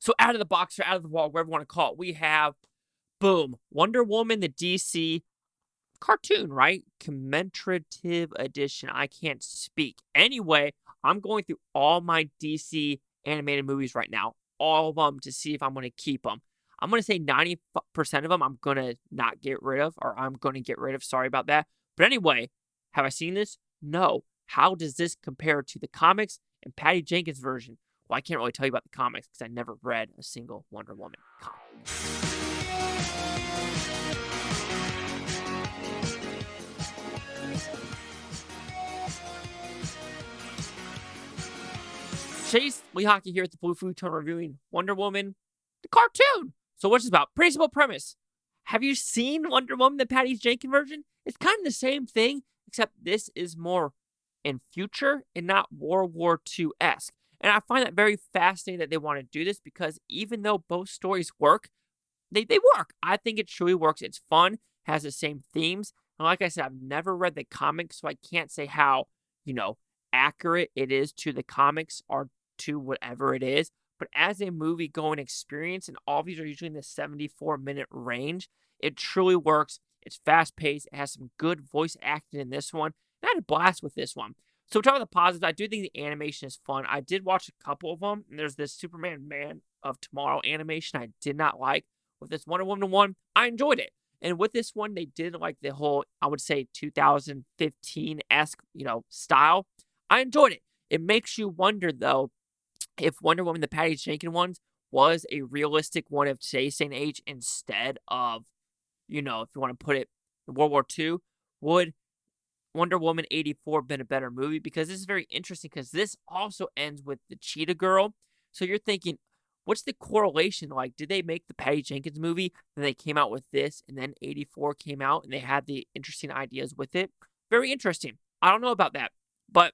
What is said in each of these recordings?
So out of the box or out of the wall, whatever you want to call it, we have, boom, Wonder Woman, the DC cartoon, right? Commemorative edition. I can't speak. Anyway, I'm going through all my DC animated movies right now, all of them, to see if I'm going to keep them. I'm going to say 90% of them I'm going to not get rid of, or I'm going to get rid of. Sorry about that. But anyway, have I seen this? No. How does this compare to the comics and Patty Jenkins' version? Well, I can't really tell you about the comics because I never read a single Wonder Woman comic. Chase Lee Hockey here at the Blue Futon reviewing Wonder Woman, the cartoon. So what's this about? Pretty simple premise. Have you seen Wonder Woman, the Patty Jenkins version? It's kind of the same thing, except this is more in future and not World War II-esque. And I find that very fascinating that they want to do this because even though both stories work, they work. I think it truly works. It's fun, has the same themes. And like I said, I've never read the comics, so I can't say how, accurate it is to the comics or to whatever it is. But as a movie-going experience, and all of these are usually in the 74-minute range, it truly works. It's fast-paced. It has some good voice acting in this one. And I had a blast with this one. So talking about the positives, I do think the animation is fun. I did watch a couple of them. And there's this Superman Man of Tomorrow animation I did not like. With this Wonder Woman one, I enjoyed it. And with this one, they did like the whole, I would say, 2015-esque, style. I enjoyed it. It makes you wonder, though, if Wonder Woman, the Patty Jenkins ones, was a realistic one of today's day and age instead of, if you want to put it in World War II, would Wonder Woman 84 been a better movie? Because this is very interesting because this also ends with the Cheetah Girl. So you're thinking, what's the correlation? Like, did they make the Patty Jenkins movie, then they came out with this, and then 84 came out, and they had the interesting ideas with it? Very interesting. I don't know about that. But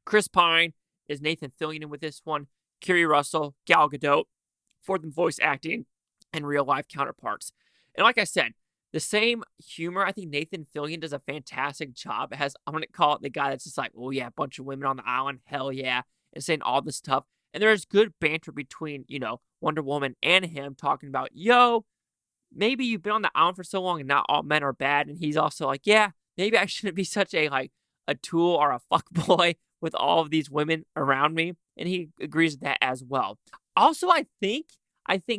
Chris Pine is Nathan Fillion with this one. Keri Russell, Gal Gadot, for the voice acting and real-life counterparts. And like I said, the same humor. I think Nathan Fillion does a fantastic job. I'm going to call it the guy that's just like, oh yeah, a bunch of women on the island, hell yeah, and saying all this stuff. And there's good banter between, Wonder Woman and him talking about, yo, maybe you've been on the island for so long and not all men are bad. And he's also like, yeah, maybe I shouldn't be such a tool or a fuckboy with all of these women around me. And he agrees with that as well. Also, I think,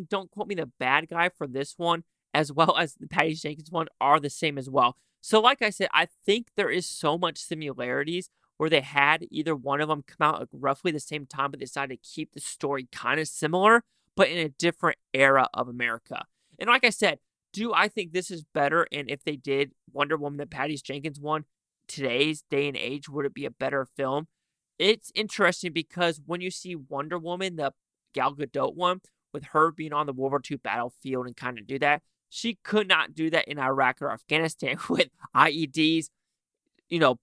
don't quote me, the bad guy for this one, as well as the Patty Jenkins one, are the same as well. So like I said, I think there is so much similarities where they had either one of them come out at roughly the same time, but they decided to keep the story kind of similar, but in a different era of America. And like I said, do I think this is better? And if they did Wonder Woman, the Patty Jenkins one, today's day and age, would it be a better film? It's interesting because when you see Wonder Woman, the Gal Gadot one, with her being on the World War II battlefield and kind of do that, she could not do that in Iraq or Afghanistan with IEDs,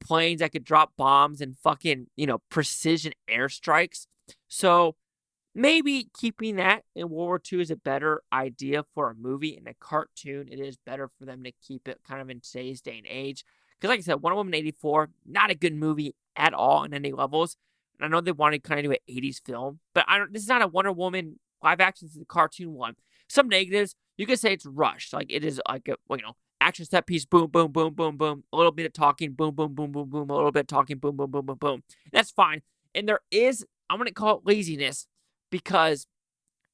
planes that could drop bombs and fucking, precision airstrikes. So maybe keeping that in World War II is a better idea for a movie. In a cartoon, it is better for them to keep it kind of in today's day and age. Because like I said, Wonder Woman 84, not a good movie at all on any levels. And I know they wanted to kind of do an 80s film, but this is not a Wonder Woman live action, this is a cartoon one. Some negatives, you could say it's rushed. Like it is like a, action set piece, boom, boom, boom, boom, boom. A little bit of talking, boom, boom, boom, boom, boom. A little bit of talking, boom, boom, boom, boom, boom. That's fine. And there is, I'm going to call it laziness because,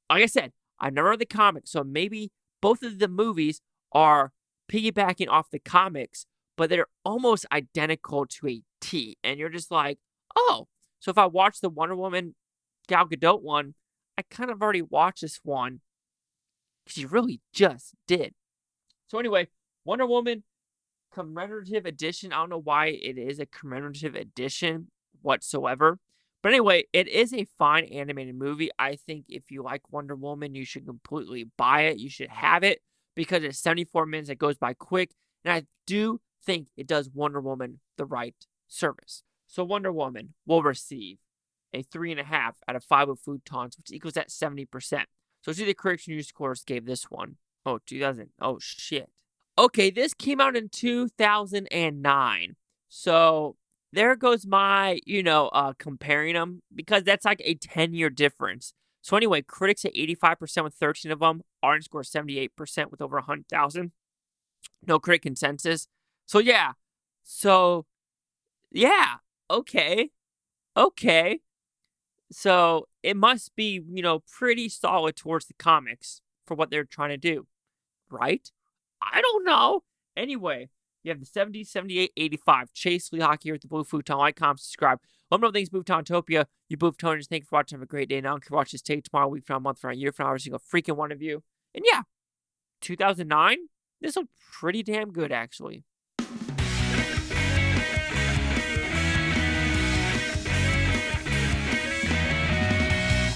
like I said, I've never read the comics. So maybe both of the movies are piggybacking off the comics, but they're almost identical to a T. And you're just like, oh, so if I watch the Wonder Woman Gal Gadot one, I kind of already watched this one because you really just did. So anyway, Wonder Woman Commemorative Edition. I don't know why it is a commemorative edition whatsoever. But anyway, it is a fine animated movie. I think if you like Wonder Woman, you should completely buy it. You should have it because it's 74 minutes. It goes by quick. And I do think it does Wonder Woman the right service. So Wonder Woman will receive a 3.5 out of 5 with Futons, which equals that 70%. So see the critics news scores gave this one. Oh, 2000. Oh, shit. Okay, this came out in 2009. So there goes my, comparing them because that's like a 10-year difference. So anyway, critics at 85% with 13 of them. Audience score 78% with over 100,000. No critic consensus. So yeah. Okay. Okay. So it must be, pretty solid towards the comics for what they're trying to do. Right? I don't know. Anyway, you have the 70, 78, 85. Chase Lee Hockey here at the Blue Futon. Like, comment, subscribe. Let me know things Booftopia. You Booftoners, thank you for watching. Have a great day now. Watch this tape tomorrow, week from now, month from now, year from now, every single freaking one of you. And yeah, 2009, this looked pretty damn good, actually.